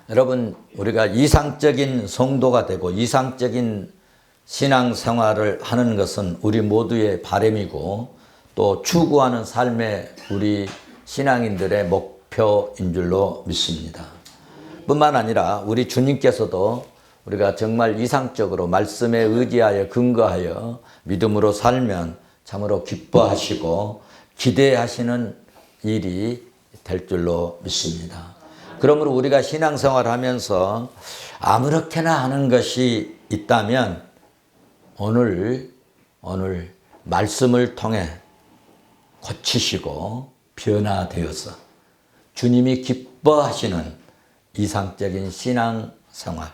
여러분, 우리가 이상적인 성도가 되고 이상적인 신앙생활을 하는 것은 우리 모두의 바람이고 또 추구하는 삶의 우리 신앙인들의 목표인 줄로 믿습니다. 뿐만 아니라 우리 주님께서도 우리가 정말 이상적으로 말씀에 의지하여 근거하여 믿음으로 살면 참으로 기뻐하시고 기대하시는 일이 될 줄로 믿습니다. 그러므로 우리가 신앙생활을 하면서 아무렇게나 하는 것이 있다면 오늘 말씀을 통해 고치시고 변화되어서 주님이 기뻐하시는 이상적인 신앙생활,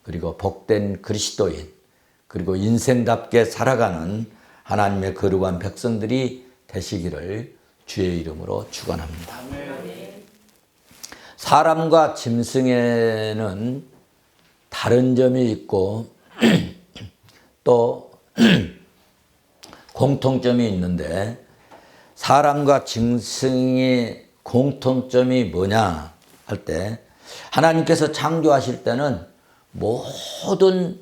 그리고 복된 그리스도인, 그리고 인생답게 살아가는 하나님의 거룩한 백성들이 되시기를 주의 이름으로 축원합니다. 사람과 짐승에는 다른 점이 있고 또 공통점이 있는데, 사람과 짐승의 공통점이 뭐냐 할 때, 하나님께서 창조하실 때는 모든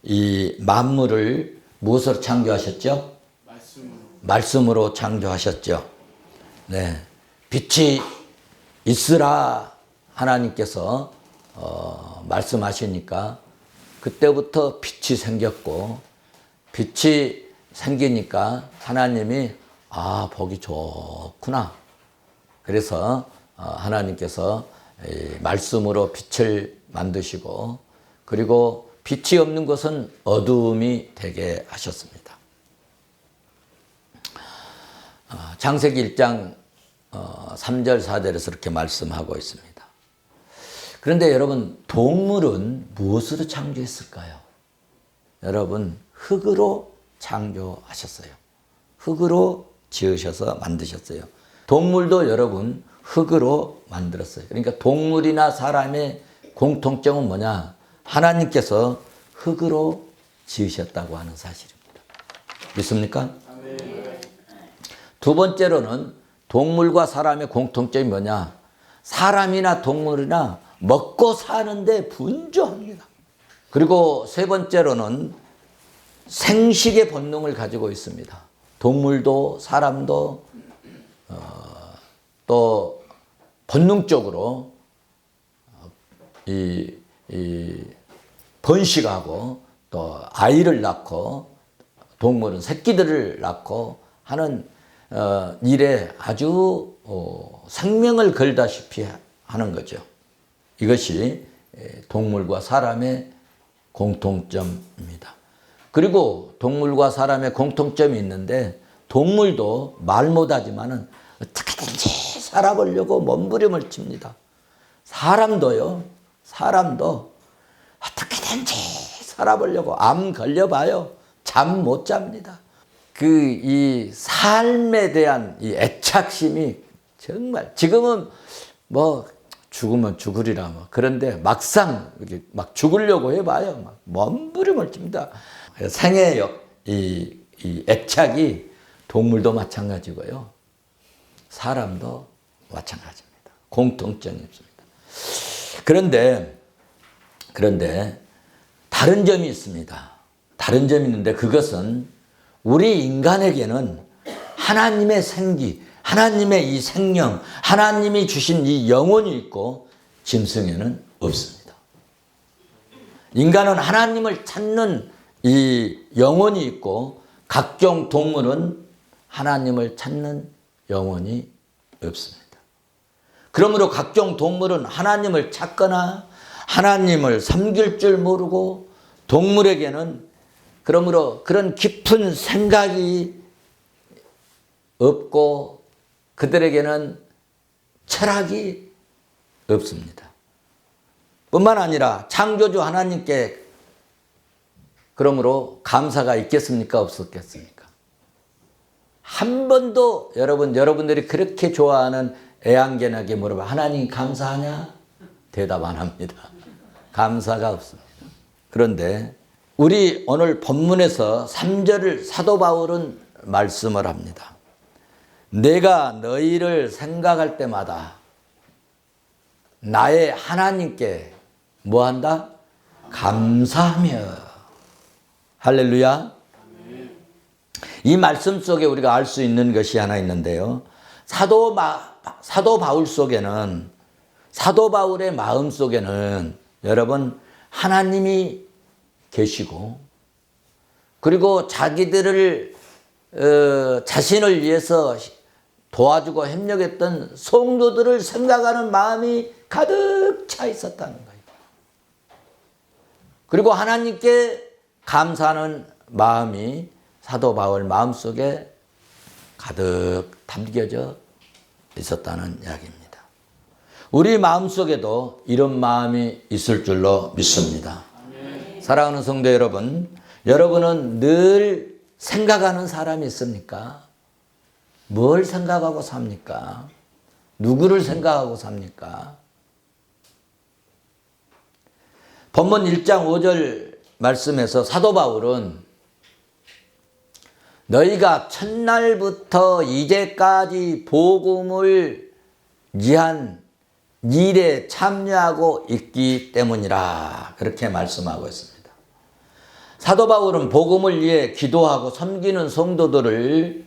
이 만물을 무엇으로 창조하셨죠? 말씀으로 창조하셨죠. 네, 빛이 있으라 하나님께서 말씀하시니까 그때부터 빛이 생겼고, 빛이 생기니까 하나님이 보기 좋구나. 그래서 하나님께서 말씀으로 빛을 만드시고, 그리고 빛이 없는 것은 어두움이 되게 하셨습니다. 창세기 1장 3절 4절에서 이렇게 말씀하고 있습니다. 그런데 여러분, 동물은 무엇으로 창조했을까요? 여러분, 흙으로 창조하셨어요. 흙으로 지으셔서 만드셨어요. 동물도 여러분 흙으로 만들었어요. 그러니까 동물이나 사람의 공통점은 뭐냐? 하나님께서 흙으로 지으셨다고 하는 사실입니다. 믿습니까? 두 번째로는 동물과 사람의 공통점이 뭐냐? 사람이나 동물이나 먹고 사는데 분주합니다. 그리고 세 번째로는 생식의 본능을 가지고 있습니다. 동물도 사람도 또 본능적으로 번식하고 또 아이를 낳고, 동물은 새끼들을 낳고 하는 일에 아주 생명을 걸다시피 하는 거죠. 이것이 동물과 사람의 공통점입니다. 그리고 동물과 사람의 공통점이 있는데, 동물도 말 못하지만은 어떻게든지 살아보려고 몸부림을 칩니다. 사람도 어떻게든지 살아보려고 암 걸려봐요. 잠 못 잡니다. 이 삶에 대한 이 애착심이 정말, 지금은 뭐 죽으면 죽으리라 그런데 막상 이렇게 막 죽으려고 해봐요. 막 몸부림을 칩니다. 생의 이 애착이 동물도 마찬가지고요. 사람도 마찬가지입니다. 공통점이 없습니다. 그런데 다른 점이 있습니다. 다른 점이 있는데, 그것은 우리 인간에게는 하나님의 생기, 하나님의 이 생명, 하나님이 주신 이 영혼이 있고 짐승에는 없습니다. 인간은 하나님을 찾는 이 영혼이 있고, 각종 동물은 하나님을 찾는 영혼이 없습니다. 그러므로 각종 동물은 하나님을 찾거나 하나님을 섬길 줄 모르고, 동물에게는 그러므로 그런 깊은 생각이 없고 그들에게는 철학이 없습니다. 뿐만 아니라 창조주 하나님께 그러므로 감사가 있겠습니까? 없었겠습니까? 한 번도 여러분들이 그렇게 좋아하는 애완견에게 물어봐, 하나님 감사하냐? 대답 안 합니다. 감사가 없습니다. 그런데 우리 오늘 본문에서 3절을 사도 바울은 말씀을 합니다. 내가 너희를 생각할 때마다 나의 하나님께 뭐한다? 감사하며. 할렐루야. 이 말씀 속에 우리가 알 수 있는 것이 하나 있는데요. 사도 바울 속에는, 사도 바울의 마음 속에는 여러분 하나님이 계시고, 그리고 자기들을 자신을 위해서 도와주고 협력했던 성도들을 생각하는 마음이 가득 차 있었다는 거예요. 그리고 하나님께 감사하는 마음이 사도 바울 마음속에 가득 담겨져 있었다는 이야기입니다. 우리 마음속에도 이런 마음이 있을 줄로 믿습니다. 사랑하는 성도 여러분, 여러분은 늘 생각하는 사람이 있습니까? 뭘 생각하고 삽니까? 누구를 생각하고 삽니까? 본문 1장 5절 말씀에서 사도 바울은 너희가 첫날부터 이제까지 복음을 위한 일에 참여하고 있기 때문이라, 그렇게 말씀하고 있습니다. 사도 바울은 복음을 위해 기도하고 섬기는 성도들을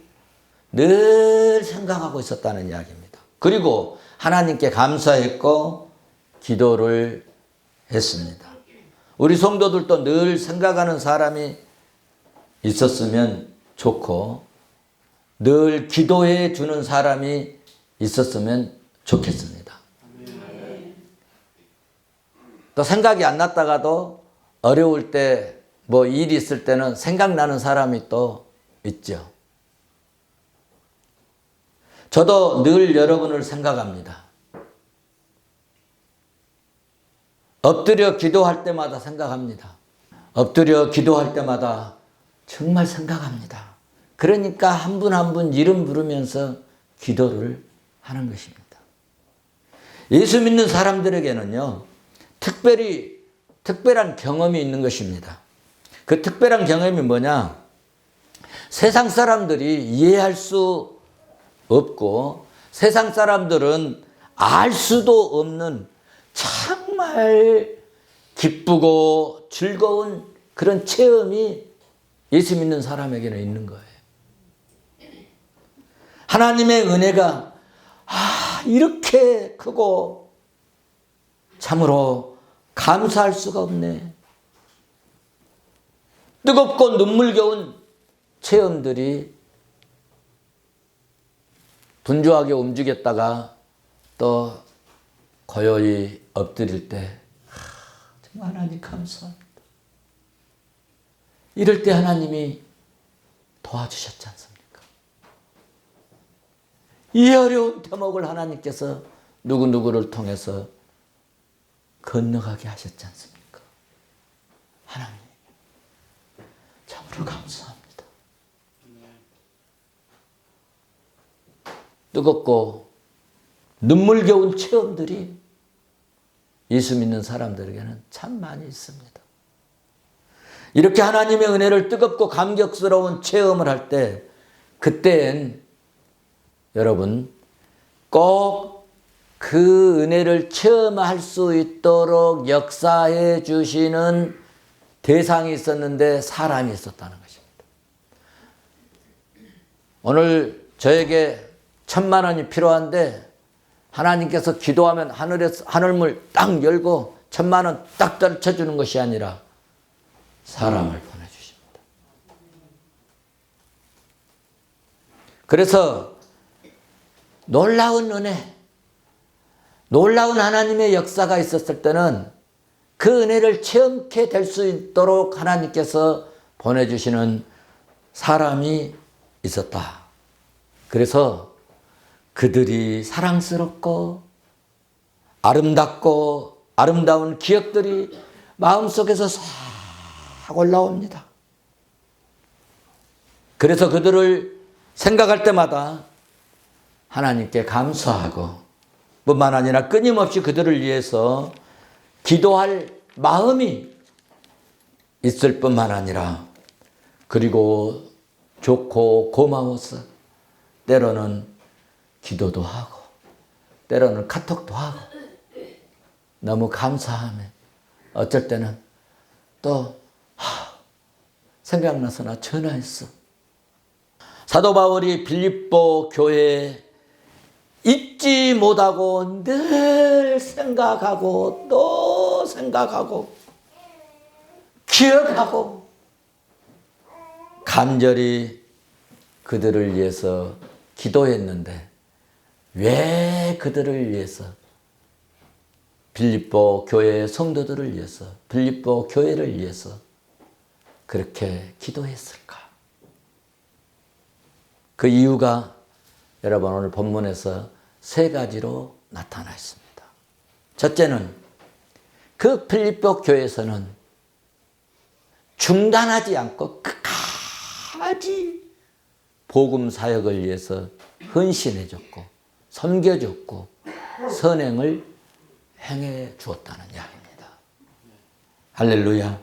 늘 생각하고 있었다는 이야기입니다. 그리고 하나님께 감사했고 기도를 했습니다. 우리 성도들도 늘 생각하는 사람이 있었으면 좋고, 늘 기도해 주는 사람이 있었으면 좋겠습니다. 또 생각이 안 났다가도 어려울 때, 뭐 일이 있을 때는 생각나는 사람이 또 있죠. 저도 늘 여러분을 생각합니다. 엎드려 기도할 때마다 생각합니다. 엎드려 기도할 때마다 정말 생각합니다. 그러니까 한 분 한 분 이름 부르면서 기도를 하는 것입니다. 예수 믿는 사람들에게는요, 특별한 경험이 있는 것입니다. 그 특별한 경험이 뭐냐? 세상 사람들이 이해할 수 없고, 세상 사람들은 알 수도 없는 정말 기쁘고 즐거운 그런 체험이 예수 믿는 사람에게는 있는 거예요. 하나님의 은혜가 이렇게 크고 참으로 감사할 수가 없네. 뜨겁고 눈물겨운 체험들이 분주하게 움직였다가 또 고요히 엎드릴 때 정말 하나님 감사합니다. 이럴 때 하나님이 도와주셨지 않습니까? 이 어려운 대목을 하나님께서 누구누구를 통해서 건너가게 하셨지 않습니까? 하나님 참으로 감사합니다. 뜨겁고 눈물겨운 체험들이 예수 믿는 사람들에게는 참 많이 있습니다. 이렇게 하나님의 은혜를 뜨겁고 감격스러운 체험을 할 때, 그때엔 여러분 꼭 그 은혜를 체험할 수 있도록 역사해 주시는 대상이 있었는데 사람이 있었다는 것입니다. 오늘 저에게 1,000만 원이 필요한데 하나님께서 기도하면 하늘문 딱 열고 1,000만 원 딱 떨쳐주는 것이 아니라 사람을 보내주십니다. 그래서 놀라운 은혜, 놀라운 하나님의 역사가 있었을 때는 그 은혜를 체험케 될 수 있도록 하나님께서 보내주시는 사람이 있었다. 그래서 그들이 사랑스럽고 아름답고 아름다운 기억들이 마음속에서 싹 올라옵니다. 그래서 그들을 생각할 때마다 하나님께 감사하고 뿐만 아니라 끊임없이 그들을 위해서 기도할 마음이 있을 뿐만 아니라, 그리고 좋고 고마워서 때로는 기도도 하고 때로는 카톡도 하고 너무 감사하면 어쩔 때는 또 생각나서 나 전화했어. 사도 바울이 빌립보 교회에 잊지 못하고 늘 생각하고 또 생각하고 기억하고 간절히 그들을 위해서 기도했는데 왜 그들을 위해서 빌립보 교회의 성도들을 위해서 빌립보 교회를 위해서 그렇게 기도했을까? 그 이유가 여러분 오늘 본문에서 세 가지로 나타나 있습니다. 첫째는 그 필립보 교회에서는 중단하지 않고 끝까지 복음 사역을 위해서 헌신해줬고 섬겨줬고 선행을 행해 주었다는 이야기입니다. 할렐루야.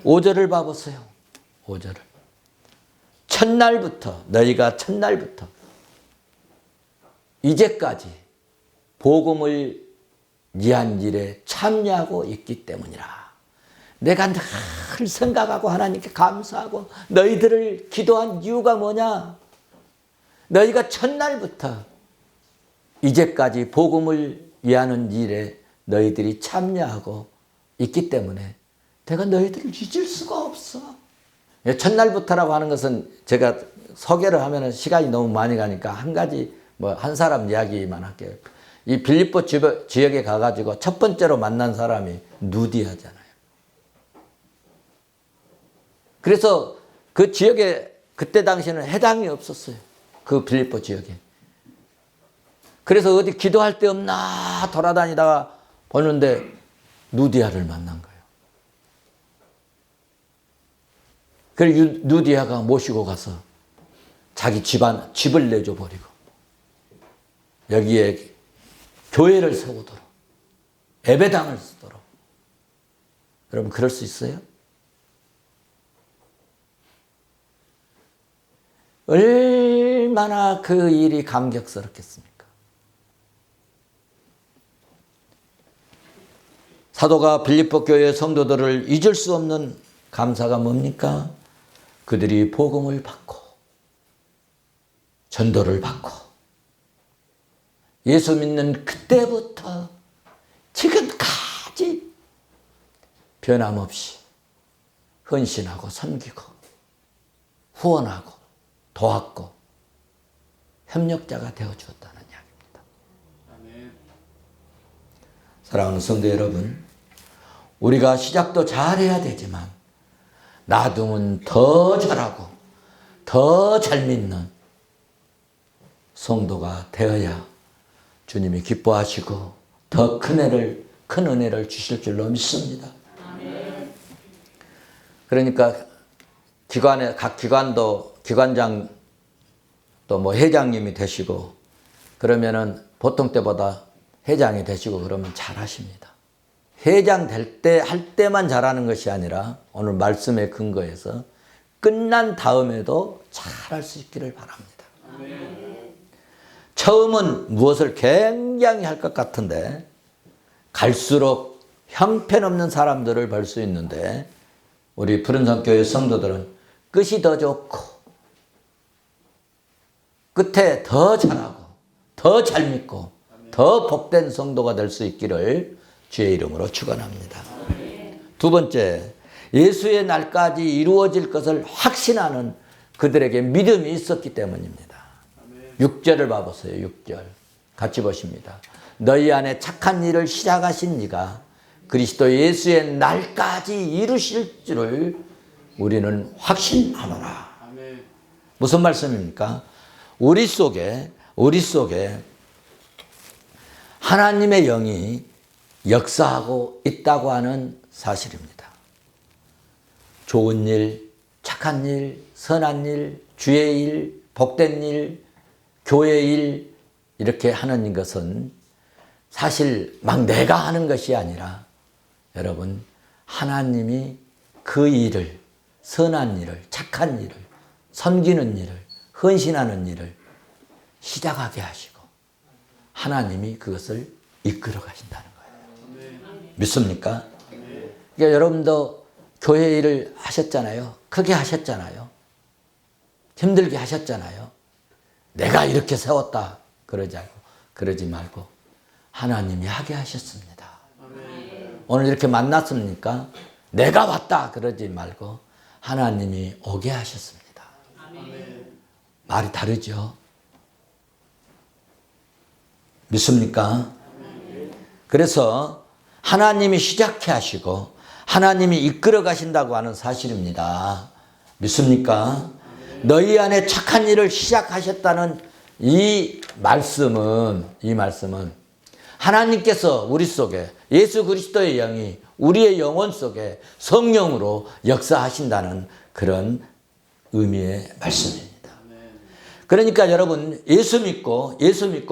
5절을 봐보세요. 5절을. 첫날부터 너희가 첫날부터 이제까지 복음을 위한 일에 참여하고 있기 때문이라. 내가 늘 생각하고 하나님께 감사하고 너희들을 기도한 이유가 뭐냐? 너희가 첫날부터 이제까지 복음을 위하는 일에 너희들이 참여하고 있기 때문에 내가 너희들을 잊을 수가 없어. 첫날부터라고 하는 것은 제가 소개를 하면 시간이 너무 많이 가니까 한 가지 한 사람 이야기만 할게요. 이 빌립보 지역에 가가지고 첫 번째로 만난 사람이 누디아잖아요. 그래서 그 지역에 그때 당시에는 해당이 없었어요. 그 빌립보 지역에. 그래서 어디 기도할 데 없나 돌아다니다가 보는데 누디아를 만난 거예요. 그래서 누디아가 모시고 가서 자기 집을 내줘 버리고 여기에 교회를 세우도록 예배당을 쓰도록. 여러분 그럴 수 있어요? 얼마나 그 일이 감격스럽겠습니까? 사도가 빌립보 교회 성도들을 잊을 수 없는 감사가 뭡니까? 그들이 복음을 받고 전도를 받고 예수 믿는 그때부터 지금까지 변함없이 헌신하고 섬기고 후원하고 도왔고 협력자가 되어주었다는 이야기입니다. 아멘. 사랑하는 성도 여러분, 우리가 시작도 잘해야 되지만 나중은 더 잘하고 더 잘 믿는 성도가 되어야 주님이 기뻐하시고 더 큰 은혜를 주실 줄로 믿습니다. 아멘. 그러니까 각 기관도 기관장 또 회장님이 되시고 그러면은 보통 때보다 회장이 되시고 그러면 잘하십니다. 회장 할 때만 잘하는 것이 아니라 오늘 말씀의 근거에서 끝난 다음에도 잘할 수 있기를 바랍니다. 아멘. 처음은 무엇을 굉장히 할 것 같은데 갈수록 형편없는 사람들을 볼 수 있는데 우리 푸른산교회 성도들은 끝이 더 좋고 끝에 더 잘하고 더 잘 믿고 더 복된 성도가 될 수 있기를 주의 이름으로 축원합니다. 두 번째, 예수의 날까지 이루어질 것을 확신하는 그들에게 믿음이 있었기 때문입니다. 6절을 봐보세요. 6절 같이 보십니다. 너희 안에 착한 일을 시작하신 이가 그리스도 예수의 날까지 이루실 줄을 우리는 확신하노라. 무슨 말씀입니까? 우리 속에 하나님의 영이 역사하고 있다고 하는 사실입니다. 좋은 일, 착한 일, 선한 일, 주의 일, 복된 일, 교회 일 이렇게 하는 것은 사실 막 내가 하는 것이 아니라 여러분 하나님이 그 일을 선한 일을 착한 일을 섬기는 일을 헌신하는 일을 시작하게 하시고 하나님이 그것을 이끌어 가신다는 거예요. 믿습니까? 그러니까 여러분도 교회 일을 하셨잖아요. 크게 하셨잖아요. 힘들게 하셨잖아요. 내가 이렇게 세웠다 그러지 말고 하나님이 하게 하셨습니다. 오늘 이렇게 만났습니까? 내가 왔다 그러지 말고 하나님이 오게 하셨습니다. 말이 다르죠? 믿습니까? 그래서 하나님이 시작해 하시고 하나님이 이끌어 가신다고 하는 사실입니다. 믿습니까? 너희 안에 착한 일을 시작하셨다는 이 말씀은 하나님께서 우리 속에 예수 그리스도의 영이 우리의 영혼 속에 성령으로 역사하신다는 그런 의미의 말씀입니다. 그러니까 여러분 예수 믿고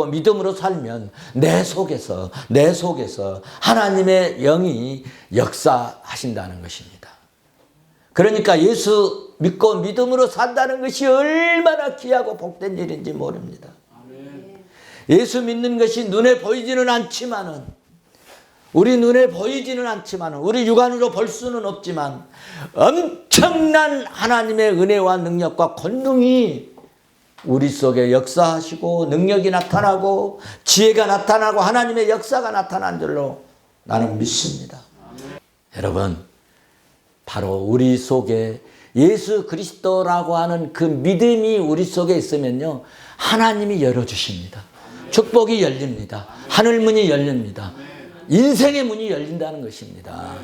믿음으로 살면 내 속에서 하나님의 영이 역사하신다는 것입니다. 그러니까 예수 믿고 믿음으로 산다는 것이 얼마나 귀하고 복된 일인지 모릅니다. 예수 믿는 것이 눈에 보이지는 않지만은 우리 눈에 보이지는 않지만은 우리 육안으로 볼 수는 없지만 엄청난 하나님의 은혜와 능력과 권능이 우리 속에 역사하시고 능력이 나타나고 지혜가 나타나고 하나님의 역사가 나타난 줄로 나는 믿습니다. 여러분 바로 우리 속에 예수 그리스도라고 하는 그 믿음이 우리 속에 있으면요 하나님이 열어주십니다. 축복이 열립니다. 하늘문이 열립니다. 인생의 문이 열린다는 것입니다.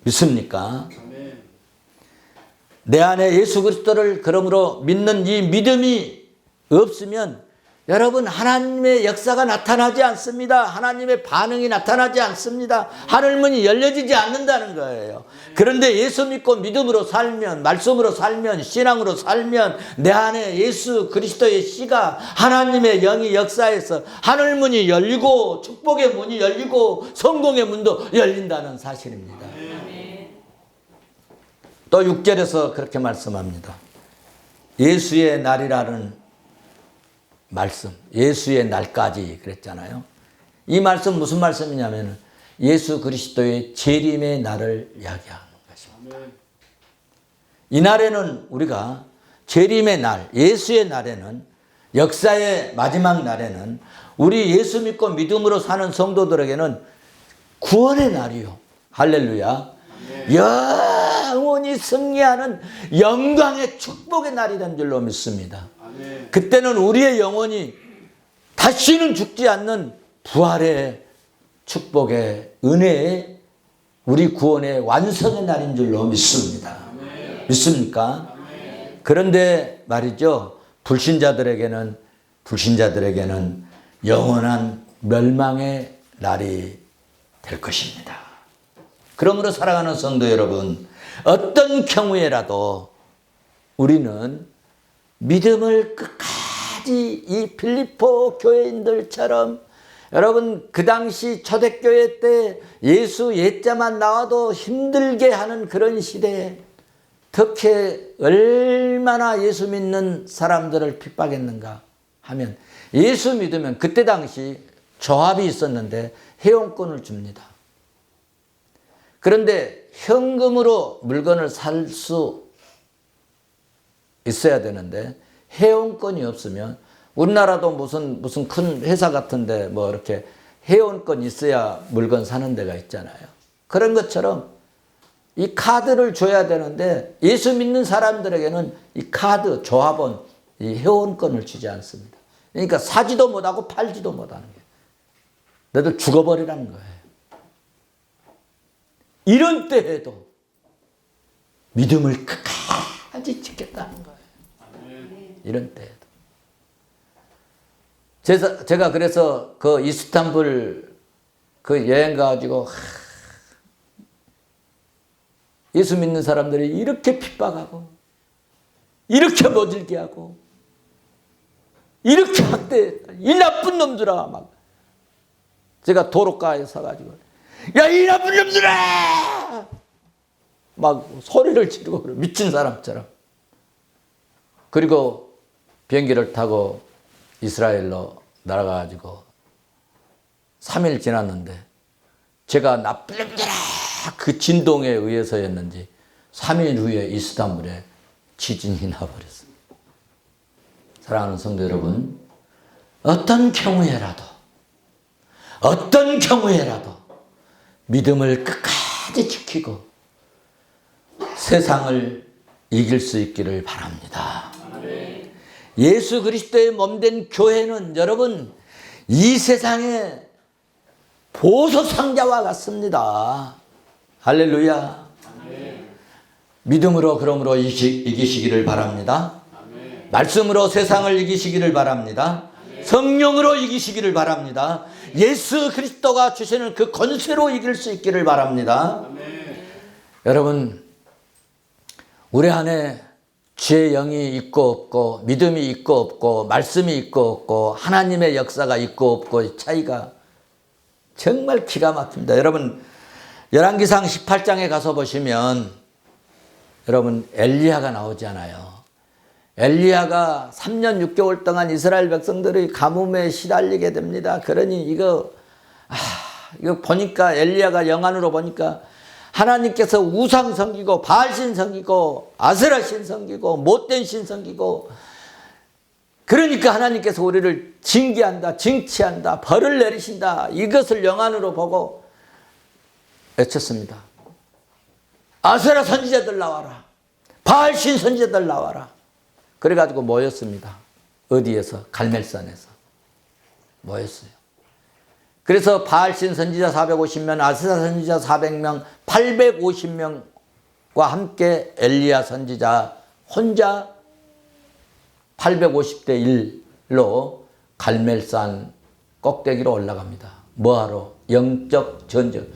믿습니까? 내 안에 예수 그리스도를 그러므로 믿는 이 믿음이 없으면 여러분 하나님의 역사가 나타나지 않습니다. 하나님의 반응이 나타나지 않습니다. 하늘문이 열려지지 않는다는 거예요. 그런데 예수 믿고 믿음으로 살면 말씀으로 살면 신앙으로 살면 내 안에 예수 그리스도의 씨가 하나님의 영이 역사해서 하늘문이 열리고 축복의 문이 열리고 성공의 문도 열린다는 사실입니다. 또 6절에서 그렇게 말씀합니다. 예수의 날이라는 말씀, 예수의 날까지 그랬잖아요. 이 말씀 무슨 말씀이냐면 예수 그리스도의 재림의 날을 이야기하는 것입니다. 이 날에는 우리가 재림의 날, 예수의 날에는 역사의 마지막 날에는 우리 예수 믿고 믿음으로 사는 성도들에게는 구원의 날이요. 할렐루야. 영원히 승리하는 영광의 축복의 날이라는 줄로 믿습니다. 그때는 우리의 영혼이 다시는 죽지 않는 부활의 축복의 은혜의 우리 구원의 완성의 날인 줄로 믿습니다. 믿습니까? 그런데 말이죠. 불신자들에게는 영원한 멸망의 날이 될 것입니다. 그러므로 사랑하는 성도 여러분, 어떤 경우에라도 우리는 믿음을 끝까지 이 필리포 교회인들처럼 여러분 그 당시 초대교회 때 예수 예자만 나와도 힘들게 하는 그런 시대에 특히 얼마나 예수 믿는 사람들을 핍박했는가 하면 예수 믿으면 그때 당시 조합이 있었는데 회원권을 줍니다. 그런데 현금으로 물건을 살 수 있어야 되는데 회원권이 없으면 우리나라도 무슨 큰 회사 같은데 뭐 이렇게 회원권 있어야 물건 사는 데가 있잖아요. 그런 것처럼 이 카드를 줘야 되는데 예수 믿는 사람들에게는 이 카드 조합원 이 회원권을 주지 않습니다. 그러니까 사지도 못하고 팔지도 못하는 거예요. 너들 죽어버리라는 거예요. 이런 때에도 믿음을 끝까지 지켰다는 거예요. 이런 때에도. 제가 그래서 그 이스탄불 그 여행 가가지고 예수 믿는 사람들이 이렇게 핍박하고 이렇게 모질게 하고 이렇게 학대했다. 이 나쁜 놈들아 막 제가 도로가에 서가지고 야 이 나쁜 놈들아 막 소리를 지르고 그래. 미친 사람처럼. 그리고 비행기를 타고 이스라엘로 날아가가지고 3일 지났는데 제가 나쁘다 그 진동에 의해서였는지 3일 후에 이스탄불에 지진이 나버렸습니다. 사랑하는 성도 여러분, 어떤 경우에라도 믿음을 끝까지 지키고 세상을 이길 수 있기를 바랍니다. 예수 그리스도의 몸된 교회는 여러분 이 세상의 보석 상자와 같습니다. 할렐루야. 믿음으로 그러므로 이기시기를 바랍니다. 말씀으로 세상을 이기시기를 바랍니다. 성령으로 이기시기를 바랍니다. 예수 그리스도가 주시는 그 권세로 이길 수 있기를 바랍니다. 여러분, 우리 안에 주의 영이 있고 없고, 믿음이 있고 없고, 말씀이 있고 없고, 하나님의 역사가 있고 없고 차이가 정말 기가 막힙니다. 여러분, 열왕기상 18장에 가서 보시면 여러분 엘리야가 나오잖아요. 엘리야가 3년 6개월 동안 이스라엘 백성들의 가뭄에 시달리게 됩니다. 그러니 이거 보니까 엘리야가 영안으로 보니까 하나님께서 우상 섬기고 바알신 섬기고 아세라신 섬기고 못된 신 섬기고, 그러니까 하나님께서 우리를 징계한다, 징치한다, 벌을 내리신다, 이것을 영안으로 보고 외쳤습니다. 아세라 선지자들 나와라, 바알신 선지자들 나와라. 그래가지고 모였습니다. 어디에서? 갈멜산에서 모였어요. 그래서 바알신 선지자 450명, 아세라 선지자 400명, 850명과 함께 엘리야 선지자 혼자 850대 1로 갈멜산 꼭대기로 올라갑니다. 뭐하러? 영적 전쟁.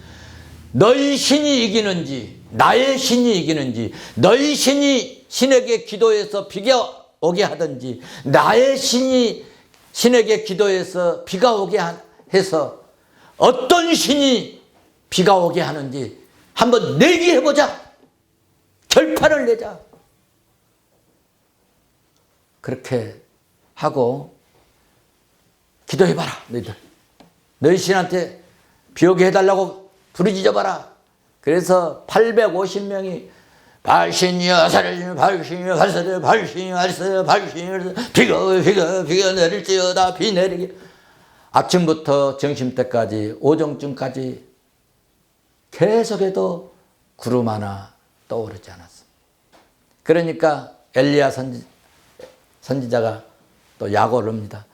너희 신이 이기는지 나의 신이 이기는지, 너희 신이 신에게 기도해서 비가 오게 하든지 나의 신이 신에게 기도해서 비가 오게 해서 어떤 신이 비가 오게 하는지 한번 내기해보자. 결판을 내자. 그렇게 하고 기도해봐라. 너희들 너희 신한테 비 오게 해달라고 부르짖어봐라. 그래서 850명이 발신이 아사를 발신이 발사를 발신이 발사를 발신이 비가 내릴지어다. 비 내리게. 아침부터 점심때까지 오정쯤까지 계속해도 구름 하나 떠오르지 않았습니다. 그러니까 엘리야 선지자가 또 약오를 합니다.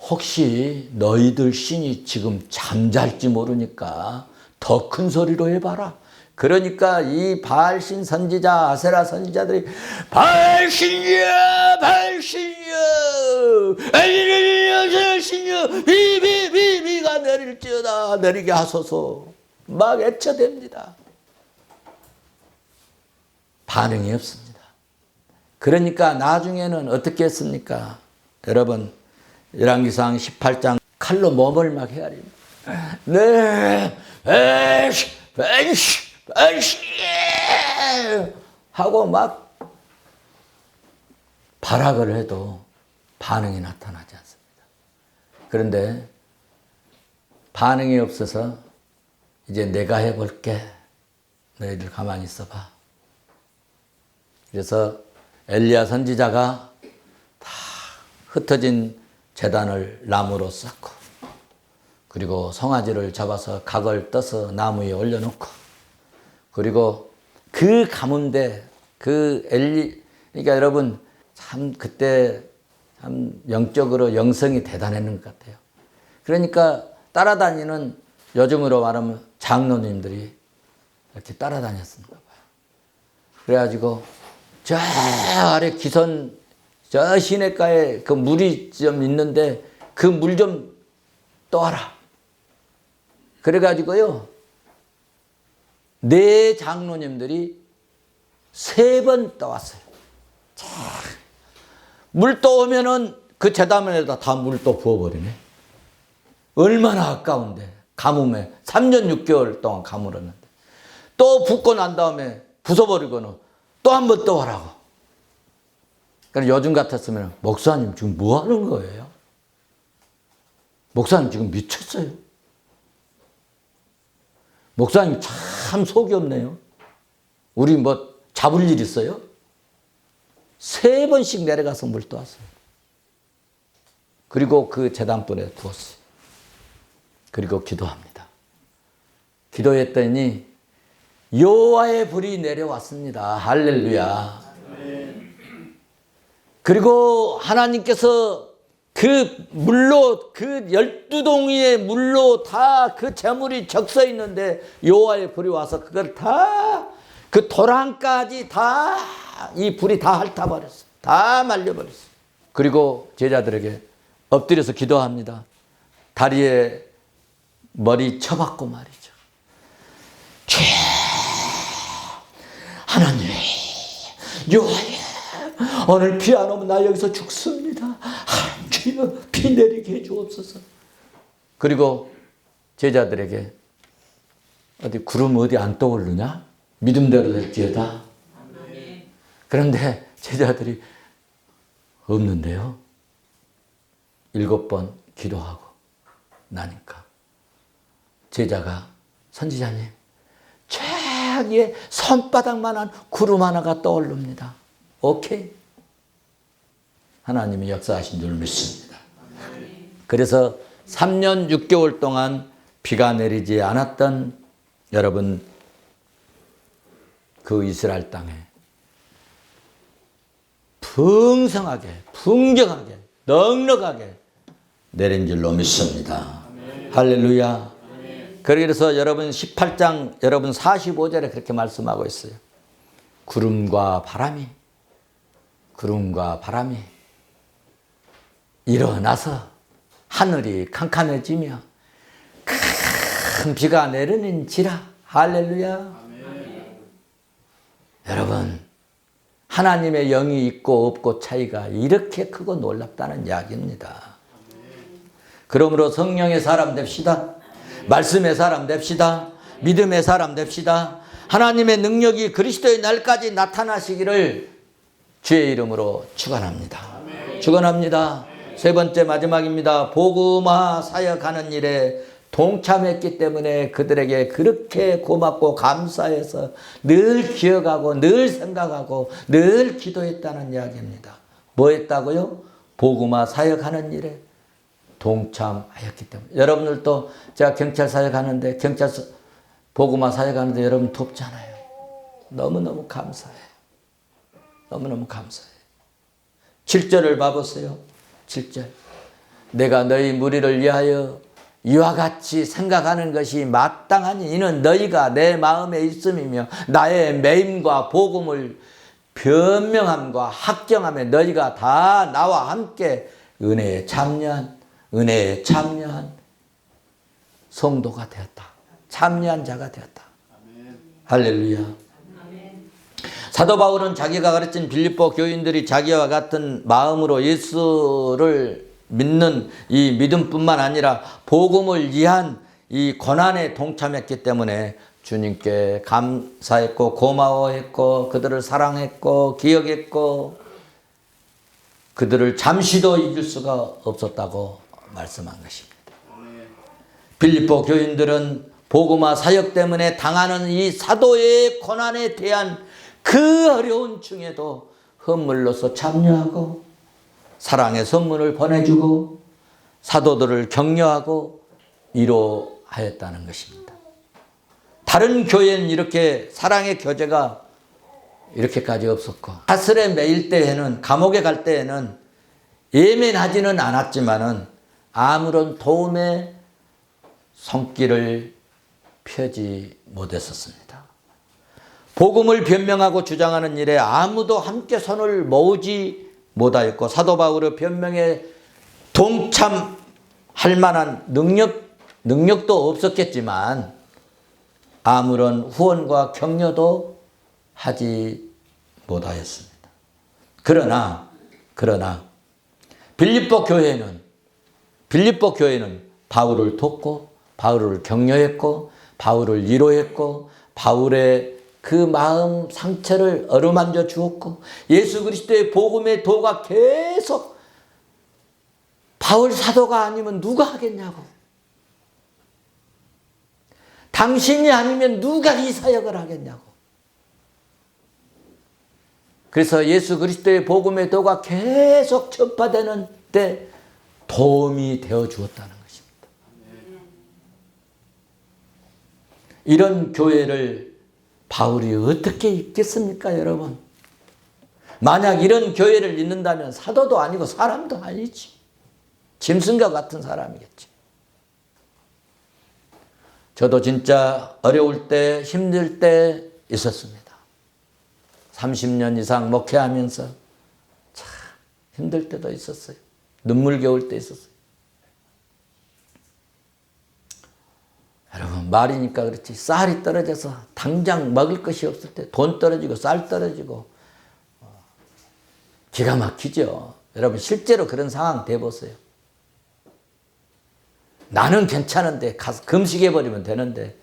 혹시 너희들 신이 지금 잠잘지 모르니까 더 큰 소리로 해봐라. 그러니까 이 바알신 선지자, 아세라 선지자들이 바알신이야, 바알신이야, 바알신이야, 비가 내릴지어다, 내리게 하소서 막 애쳐댑니다. 반응이 없습니다. 그러니까 나중에는 어떻게 했습니까? 여러분, 열왕기상 18장 칼로 몸을 막 헤아립니다. 네, 하고 막 발악을 해도 반응이 나타나지 않습니다. 그런데 반응이 없어서 이제 내가 해볼게. 너희들 가만히 있어봐. 그래서 엘리야 선지자가 다 흩어진 제단을 나무로 쌓고, 그리고 송아지를 잡아서 각을 떠서 나무 위에 올려놓고, 그리고 그 가운데 그러니까 여러분 참 그때 참 영적으로 영성이 대단했는 것 같아요. 그러니까 따라다니는, 요즘으로 말하면 장로님들이 이렇게 따라다녔습니다. 그래가지고 저 아래 기선 저 시냇가에 그 물이 좀 있는데 그 물 좀 떠와라. 그래가지고요, 네 장로님들이 3번 떠왔어요. 물 떠오면은 그 제단에다 다 물 또 부어버리네. 얼마나 아까운데. 가뭄에 3년 6개월 동안 가물었는데 또 붓고 난 다음에 부숴버리고는 또 한 번 떠오라고. 그래서 요즘 같았으면 목사님 지금 뭐 하는 거예요? 목사님 지금 미쳤어요. 목사님 참 속이 없네요. 우리 뭐 잡을 일 있어요? 3번씩 내려가서 물 떠왔어요. 그리고 그 제단불에 부었어요. 그리고 기도합니다. 기도했더니 여호와의 불이 내려왔습니다. 할렐루야. 그리고 하나님께서 그 물로, 그 12동이의 물로 다 그 재물이 적셔 있는데 여호와의 불이 와서 그걸 다, 그 도랑까지 다 이 불이 다 핥아버렸어. 다 말려버렸어. 그리고 제자들에게 엎드려서 기도합니다. 다리에 머리 쳐박고 말이죠. 죄, 하나님, 여호와여, 오늘 비 안 오면 나 여기서 죽습니다. 주여, 비 내리게 해주옵소서. 그리고 제자들에게 어디 구름 어디 안 떠오르냐? 믿음대로 될지어다. 그런데 제자들이 없는데요. 7번 기도하고 나니까 제자가 선지자님, 저기에 손바닥만한 구름 하나가 떠오릅니다. 오케이. 하나님이 역사하신 줄 믿습니다. 그래서 3년 6개월 동안 비가 내리지 않았던 여러분 그 이스라엘 땅에 풍성하게, 풍경하게, 넉넉하게 내린 줄로 믿습니다. 할렐루야. 그래서 여러분 18장 여러분 45절에 그렇게 말씀하고 있어요. 구름과 바람이 일어나서 하늘이 캄캄해지며 큰 비가 내리는지라. 할렐루야. 여러분, 하나님의 영이 있고 없고 차이가 이렇게 크고 놀랍다는 이야기입니다. 그러므로 성령의 사람 됩시다. 말씀의 사람 됩시다. 믿음의 사람 됩시다. 하나님의 능력이 그리스도의 날까지 나타나시기를 주의 이름으로 축원합니다. 축원합니다. 세 번째 마지막입니다. 복음화 사역하는 일에 동참했기 때문에 그들에게 그렇게 고맙고 감사해서 늘 기억하고 늘 생각하고 늘 기도했다는 이야기입니다. 뭐 했다고요? 복음화 사역하는 일에 동참하였기 때문에. 여러분들도 제가 경찰 사역하는데 경찰서 복음화 사역하는데 여러분 돕잖아요. 너무너무 감사해요. 너무너무 감사해요. 7절을 봐보세요. 7절. 내가 너희 무리를 위하여 이와 같이 생각하는 것이 마땅하니 이는 너희가 내 마음에 있음이며 나의 매임과 복음을 변명함과 학정함에 너희가 다 나와 함께 은혜에 참여한 성도가 되었다. 참여한 자가 되었다. 할렐루야. 사도 바울은 자기가 가르친 빌립보 교인들이 자기와 같은 마음으로 예수를 믿는 이 믿음뿐만 아니라 복음을 위한 이 고난에 동참했기 때문에 주님께 감사했고 고마워했고 그들을 사랑했고 기억했고 그들을 잠시도 잊을 수가 없었다고 말씀한 것입니다. 빌립보 교인들은 복음화 사역 때문에 당하는 이 사도의 고난에 대한 그 어려운 중에도 헌물로서 참여하고 사랑의 선물을 보내주고 사도들을 격려하고 위로하였다는 것입니다. 다른 교회는 이렇게 사랑의 교제가 이렇게까지 없었고 사슬에 매일 때에는 감옥에 갈 때에는 예민하지는 않았지만은 아무런 도움의 손길을 펴지 못했었습니다. 복음을 변명하고 주장하는 일에 아무도 함께 손을 모으지 못하였고 사도 바울의 변명에 동참할 만한 능력도 없었겠지만 아무런 후원과 격려도 하지 못하였습니다. 그러나 빌립보 교회는 바울을 돕고 바울을 격려했고 바울을 위로했고 바울의 그 마음 상처를 어루만져 주었고 예수 그리스도의 복음의 도가 계속 바울 사도가 아니면 누가 하겠냐고 당신이 아니면 누가 이 사역을 하겠냐고. 그래서 예수 그리스도의 복음의 도가 계속 전파되는 데 도움이 되어 주었다는 것입니다. 이런 교회를 바울이 어떻게 잇겠습니까, 여러분? 만약 이런 교회를 잇는다면 사도도 아니고 사람도 아니지. 짐승과 같은 사람이겠지. 저도 진짜 어려울 때, 힘들 때 있었습니다. 30년 이상 목회하면서 참 힘들 때도 있었어요. 눈물겨울 때 있었어요. 여러분, 말이니까 그렇지 쌀이 떨어져서 당장 먹을 것이 없을 때 돈 떨어지고 쌀 떨어지고 기가 막히죠. 여러분, 실제로 그런 상황 돼보세요. 나는 괜찮은데 가서 금식해버리면 되는데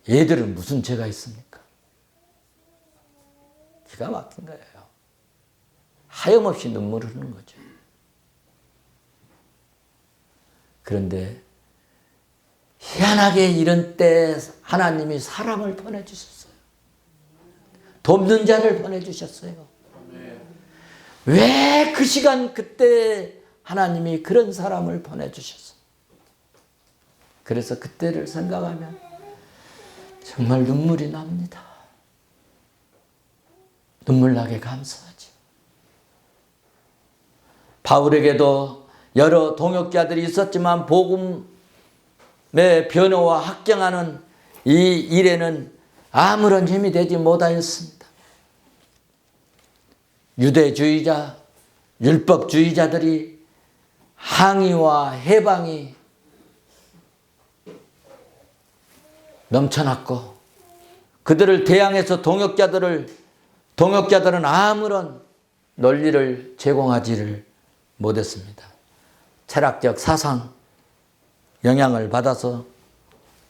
얘들은 무슨 죄가 있습니까? 기가 막힌 거예요. 하염없이 눈물을 흐르는 거죠. 그런데 희한하게 이런 때 하나님이 사람을 보내주셨어요. 돕는 자를 보내주셨어요. 왜 그 시간 그때 하나님이 그런 사람을 보내주셨어요? 그래서 그때를 생각하면 정말 눈물이 납니다. 눈물 나게 감사하죠. 바울에게도 여러 동역자들이 있었지만 복음의 변호와 확정하는 이 일에는 아무런 힘이 되지 못하였습니다. 유대주의자, 율법주의자들이 항의와 해방이 넘쳐났고 그들을 대항해서 동역자들은 아무런 논리를 제공하지를 못했습니다. 철학적 사상 영향을 받아서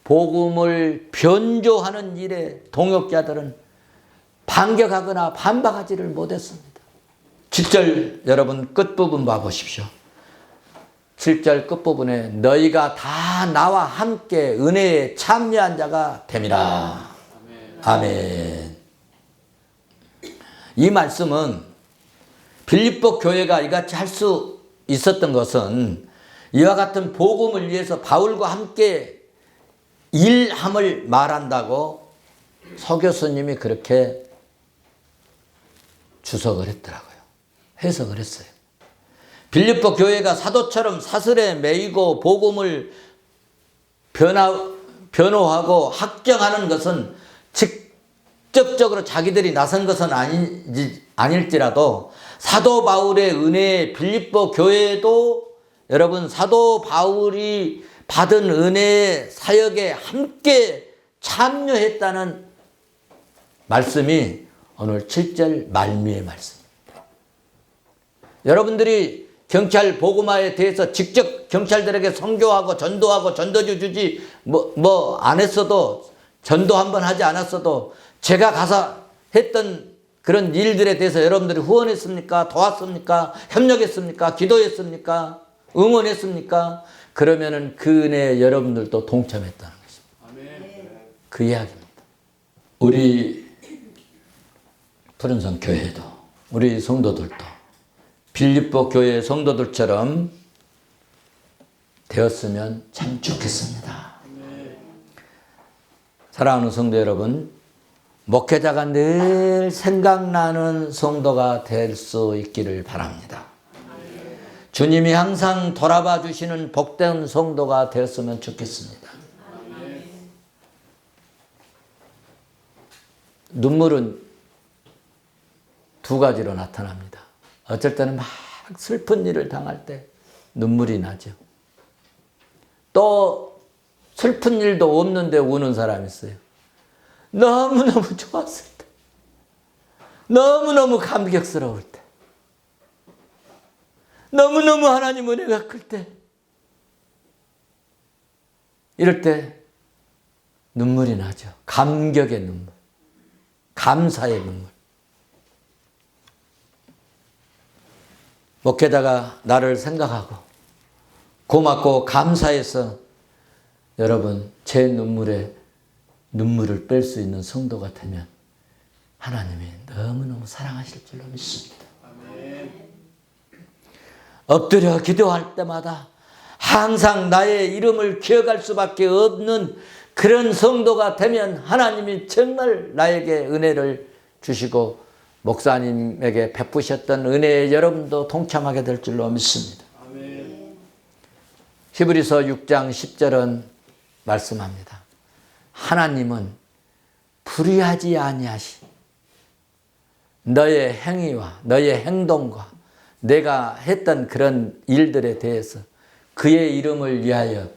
복음을 변조하는 일에 동역자들은 반격하거나 반박하지를 못했습니다. 7절 여러분 끝부분 봐보십시오. 7절 끝부분에 너희가 다 나와 함께 은혜에 참여한 자가 됨이라. 아멘. 이 말씀은 빌립보 교회가 이같이 할 수 있었던 것은 이와 같은 복음을 위해서 바울과 함께 일함을 말한다고 서 교수님이 그렇게 주석을 했더라고요. 해석을 했어요. 빌립보 교회가 사도처럼 사슬에 매이고 복음을 변호하고 확정하는 것은 직접적으로 자기들이 나선 것은 아닐지라도 사도 바울의 은혜에 빌립보 교회도 여러분 사도 바울이 받은 은혜의 사역에 함께 참여했다는 말씀이 오늘 7절 말미의 말씀입니다. 여러분들이 경찰 복음화에 대해서 직접 경찰들에게 선교하고 전도하고 전도주 주지 뭐 안 했어도 전도 한번 하지 않았어도 제가 가서 했던 그런 일들에 대해서 여러분들이 후원했습니까? 도왔습니까? 협력했습니까? 기도했습니까? 응원했습니까? 그러면은 그 은혜에 여러분들도 동참했다는 것입니다. 아멘. 그 이야기입니다. 우리 푸른성 교회도 우리 성도들도 빌립보 교회 성도들처럼 되었으면 참 좋겠습니다. 사랑하는 성도 여러분, 목회자가 늘 생각나는 성도가 될 수 있기를 바랍니다. 주님이 항상 돌아봐 주시는 복된 성도가 되었으면 좋겠습니다. 눈물은 두 가지로 나타납니다. 어쩔 때는 막 슬픈 일을 당할 때 눈물이 나죠. 또 슬픈 일도 없는데 우는 사람이 있어요. 너무너무 좋았을 때, 너무너무 감격스러울 때, 너무너무 하나님 은혜가 클 때, 이럴 때 눈물이 나죠. 감격의 눈물, 감사의 눈물. 목회자가 나를 생각하고 고맙고 감사해서 여러분 제 눈물에 눈물을 뺄 수 있는 성도가 되면 하나님이 너무너무 사랑하실 줄로 믿습니다. 엎드려 기도할 때마다 항상 나의 이름을 기억할 수밖에 없는 그런 성도가 되면 하나님이 정말 나에게 은혜를 주시고 목사님에게 베푸셨던 은혜에 여러분도 동참하게 될 줄로 믿습니다. 히브리서 6장 10절은 말씀합니다. 하나님은 불의하지 아니하시 너의 행위와 너의 행동과 내가 했던 그런 일들에 대해서 그의 이름을 위하여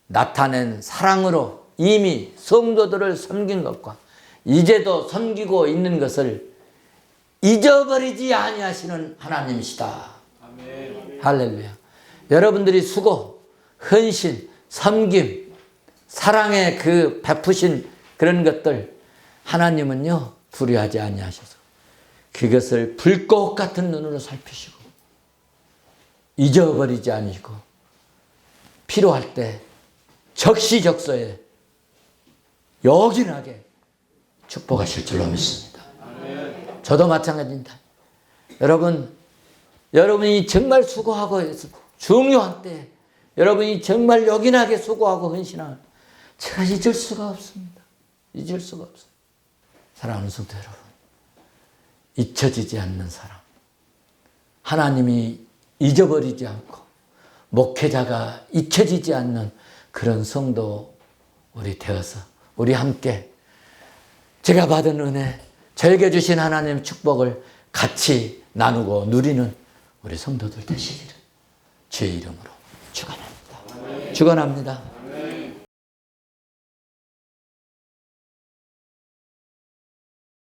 나타낸 사랑으로 이미 성도들을 섬긴 것과 이제도 섬기고 있는 것을 잊어버리지 아니하시는 하나님이시다. 아멘. 할렐루야. 여러분들이 수고, 헌신, 섬김, 사랑의 그 베푸신 그런 것들 하나님은요 불의하지 아니하셔서 그것을 불꽃 같은 눈으로 살피시고 잊어버리지 아니고 필요할 때 적시적소에 요긴하게 축복하실 줄로 믿습니다. 저도 마찬가지입니다. 여러분이 정말 수고하고 중요한 때 여러분이 정말 요긴하게 수고하고 헌신하는 제가 잊을 수가 없습니다. 잊을 수가 없어요. 사랑하는 성도 여러분, 잊혀지지 않는 사람, 하나님이 잊어버리지 않고 목회자가 잊혀지지 않는 그런 성도 우리 되어서 우리 함께 제가 받은 은혜, 저에게 주신 하나님의 축복을 같이 나누고 누리는 우리 성도들 되시기를 주의 이름으로 축원합니다. 축원합니다.